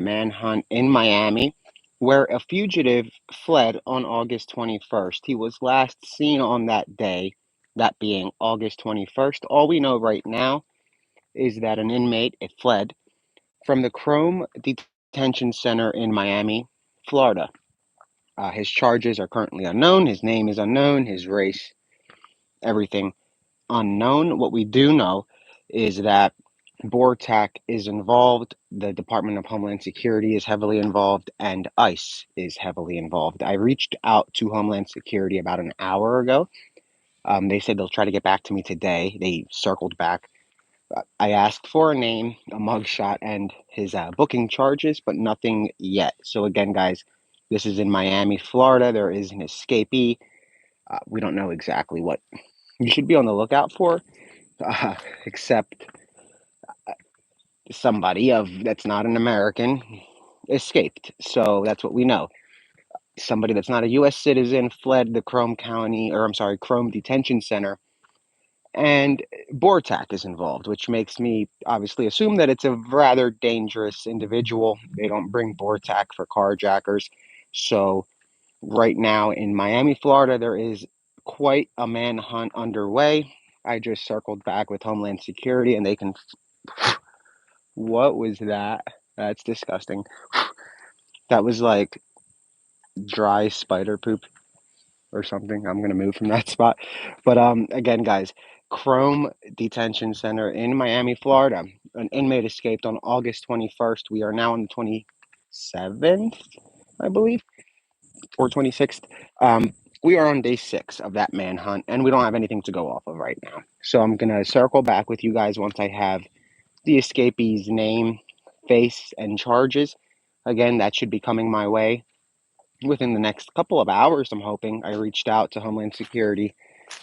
manhunt in Miami, where a fugitive fled on August 21st. He was last seen on that day, that being August 21st. All we know right now is that an inmate fled from the Krome Detention Center in Miami, Florida. His charges are currently unknown. His name is unknown. His race, everything unknown. What we do know is that BORTAC is involved, the Department of Homeland Security is heavily involved, and ICE is heavily involved. I reached out to Homeland Security about an hour ago. They said they'll try to get back to me today. They circled back. I asked for a name, a mugshot, and his booking charges, but nothing yet. So again, guys, this is in Miami, Florida. There is an escapee. We don't know exactly what you should be on the lookout for, except somebody of that's not an American escaped. So that's what we know. Somebody that's not a U.S. citizen fled the Krome Detention Center, and BORTAC is involved, which makes me obviously assume that it's a rather dangerous individual. They don't bring BORTAC for carjackers. So right now in Miami, Florida, there is quite a manhunt underway. I just circled back with Homeland Security, and they can. What was that? That's disgusting. That was like dry spider poop or something. I'm gonna move from that spot. But again, guys, Krome Detention Center in Miami, Florida. An inmate escaped on August 21st. We are now on the 27th, I believe, or 26th. We are on day 6 of that manhunt, and we don't have anything to go off of right now. So I'm gonna circle back with you guys once I have the escapee's name, face, and charges. Again, that should be coming my way within the next couple of hours. I'm hoping. I reached out to Homeland Security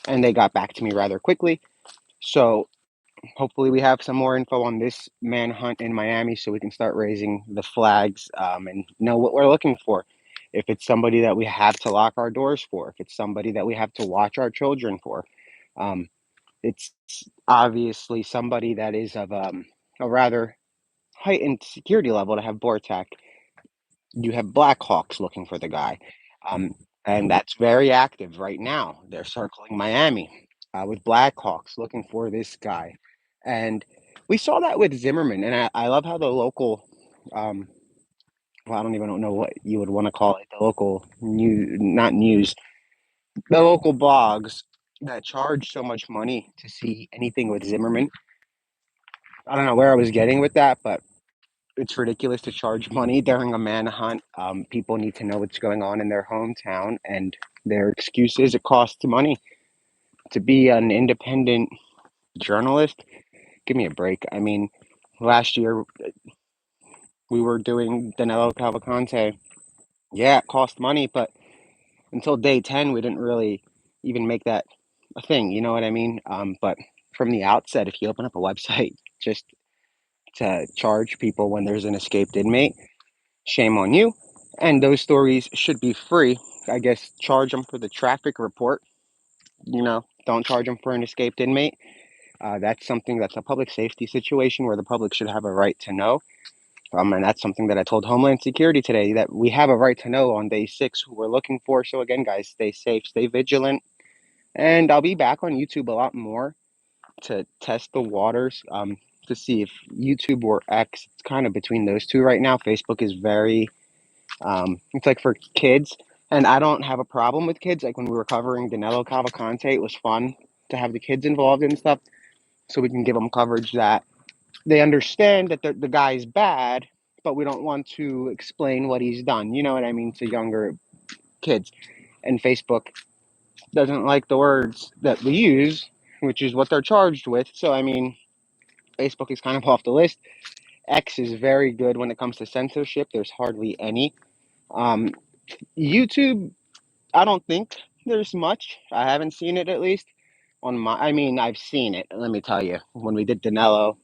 and they got back to me rather quickly. So hopefully we have some more info on this manhunt in Miami so we can start raising the flags and know what we're looking for. If it's somebody that we have to lock our doors for, if it's somebody that we have to watch our children for, um, it's obviously somebody that is of a rather heightened security level to have BORTAC. You have Blackhawks looking for the guy. Um, and that's very active right now. They're circling Miami with Blackhawks looking for this guy. And we saw that with Zimmerman. And I love how the local, um, well, I don't even know what you would want to call it, the local news, not news, the local blogs that charge so much money to see anything with Zimmerman. I don't know where I was getting with that, but it's ridiculous to charge money during a manhunt. People need to know what's going on in their hometown, and their excuse is it costs money to be an independent journalist. Give me a break. I mean, last year we were doing Danilo Cavalcante. Yeah, it cost money, but until day 10, we didn't really even make that a thing. You know what I mean? But from the outset, if you open up a website just to charge people when there's an escaped inmate, shame on you. And those stories should be free. I guess charge them for the traffic report. Don't charge them for an escaped inmate. That's something that's a public safety situation where the public should have a right to know. And that's something that I told Homeland Security today, that we have a right to know on day 6 who we're looking for. So again, guys, stay safe, stay vigilant. And I'll be back on YouTube a lot more to test the waters, to see if YouTube or X, it's kind of between those two right now. Facebook is very it's like for kids, and I don't have a problem with kids. Like when we were covering Danilo Cavalcante, it was fun to have the kids involved and stuff, so we can give them coverage that they understand that the guy's bad, but we don't want to explain what he's done. You know what I mean, to younger kids. And Facebook doesn't like the words that we use, which is what they're charged with. So I mean, Facebook is kind of off the list. X is very good when it comes to censorship. There's hardly any. Um, YouTube, I don't think there's much. I haven't seen it, at least on my. I mean, I've seen it. Let me tell you, when we did Danilo,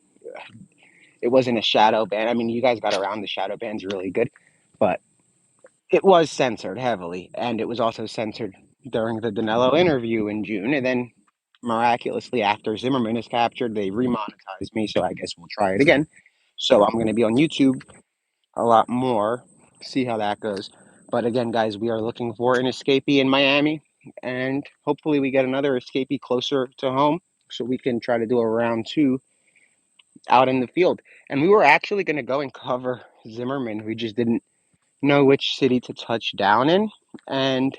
it wasn't a shadow ban. I mean, you guys got around the shadow bans really good, but it was censored heavily, and it was also censored during the Danilo interview in June, and then miraculously, after Zimmerman is captured, they remonetized me. So I guess we'll try it again. So I'm going to be on YouTube a lot more. See how that goes. But again, guys, we are looking for an escapee in Miami, and hopefully we get another escapee closer to home so we can try to do a round two out in the field. And we were actually going to go and cover Zimmerman. We just didn't know which city to touch down in, and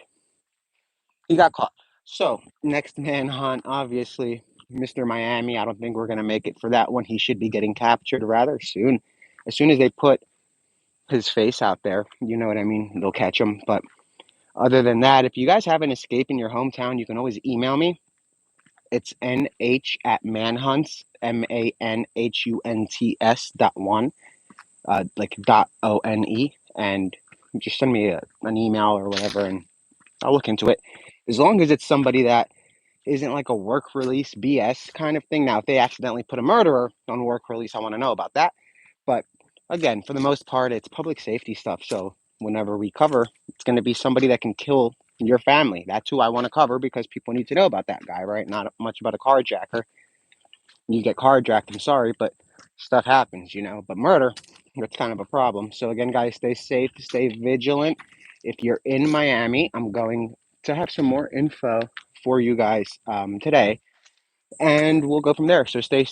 he got caught. So, next manhunt, obviously, Mr. Miami. I don't think we're going to make it for that one. He should be getting captured rather soon. As soon as they put his face out there, you know what I mean? They'll catch him. But other than that, if you guys have an escape in your hometown, you can always email me. It's nh at manhunts, manhunts.1, like .one, and just send me an email or whatever, and I'll look into it. As long as it's somebody that isn't like a work release BS kind of thing. Now, if they accidentally put a murderer on work release, I want to know about that. But again, for the most part, it's public safety stuff. So whenever we cover, it's going to be somebody that can kill your family. That's who I want to cover because people need to know about that guy, right? Not much about a carjacker. You get carjacked, I'm sorry, but stuff happens, you know. But murder, that's kind of a problem. So again, guys, stay safe, stay vigilant. If you're in Miami, I'm going to have some more info for you guys today, and we'll go from there. So stay